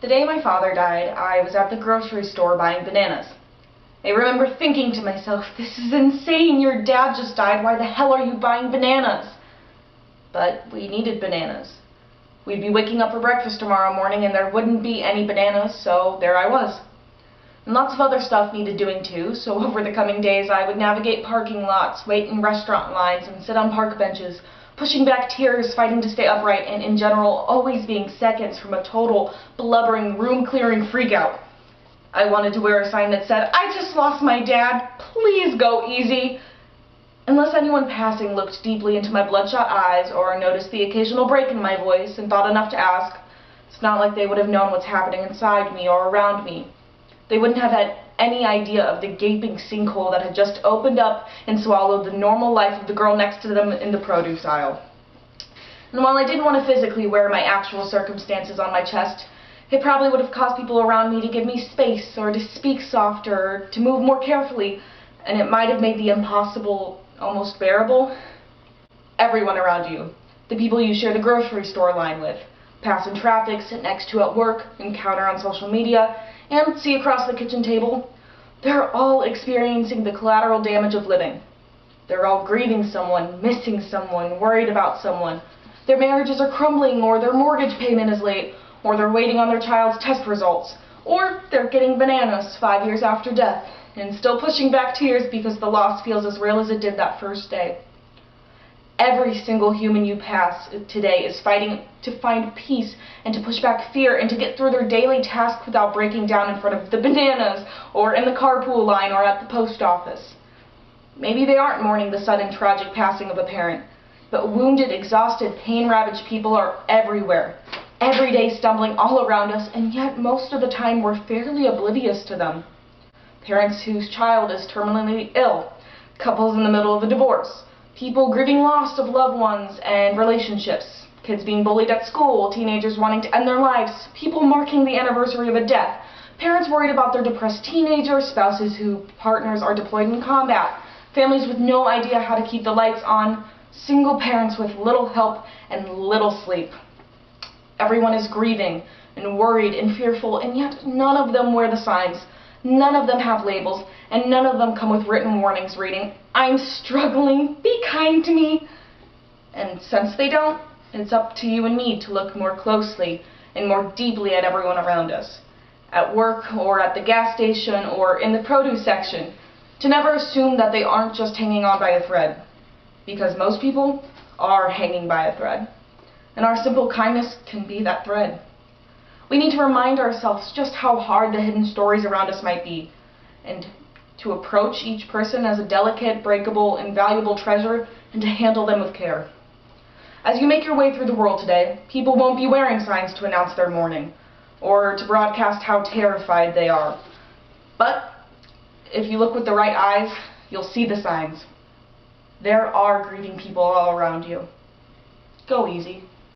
The day my father died, I was at the grocery store buying bananas. I remember thinking to myself, this is insane, your dad just died, why the hell are you buying bananas? But we needed bananas. We'd be waking up for breakfast tomorrow morning and there wouldn't be any bananas, so there I was. And lots of other stuff needed doing too, so over the coming days I would navigate parking lots, wait in restaurant lines, and sit on park benches, pushing back tears, fighting to stay upright, and in general always being seconds from a total, blubbering, room-clearing freakout. I wanted to wear a sign that said, "I just lost my dad, please go easy." Unless anyone passing looked deeply into my bloodshot eyes or noticed the occasional break in my voice and thought enough to ask, it's not like they would have known what's happening inside me or around me. They wouldn't have had any idea of the gaping sinkhole that had just opened up and swallowed the normal life of the girl next to them in the produce aisle. And while I didn't want to physically wear my actual circumstances on my chest, it probably would have caused people around me to give me space or to speak softer or to move more carefully, and it might have made the impossible almost bearable. Everyone around you, the people you share the grocery store line with, pass in traffic, sit next to at work, encounter on social media, and see across the kitchen table, they're all experiencing the collateral damage of living. They're all grieving someone, missing someone, worried about someone. Their marriages are crumbling, or their mortgage payment is late, or they're waiting on their child's test results, or they're getting bananas 5 years after death, and still pushing back tears because the loss feels as real as it did that first day. Every single human you pass today is fighting to find peace and to push back fear and to get through their daily tasks without breaking down in front of the bananas or in the carpool line or at the post office. Maybe they aren't mourning the sudden tragic passing of a parent, but wounded, exhausted, pain-ravaged people are everywhere, every day stumbling all around us, and yet most of the time we're fairly oblivious to them. Parents whose child is terminally ill, couples in the middle of a divorce, people grieving loss of loved ones and relationships, kids being bullied at school, teenagers wanting to end their lives, people marking the anniversary of a death, parents worried about their depressed teenagers, spouses whose partners are deployed in combat, families with no idea how to keep the lights on, single parents with little help and little sleep. Everyone is grieving and worried and fearful, and yet none of them wear the signs. None of them have labels, and none of them come with written warnings reading, "I'm struggling, be kind to me." And since they don't, it's up to you and me to look more closely and more deeply at everyone around us, at work or at the gas station or in the produce section, to never assume that they aren't just hanging on by a thread, because most people are hanging by a thread, and our simple kindness can be that thread. We need to remind ourselves just how hard the hidden stories around us might be, and to approach each person as a delicate, breakable, and valuable treasure, and to handle them with care. As you make your way through the world today, people won't be wearing signs to announce their mourning, or to broadcast how terrified they are. But if you look with the right eyes, you'll see the signs. There are grieving people all around you. Go easy.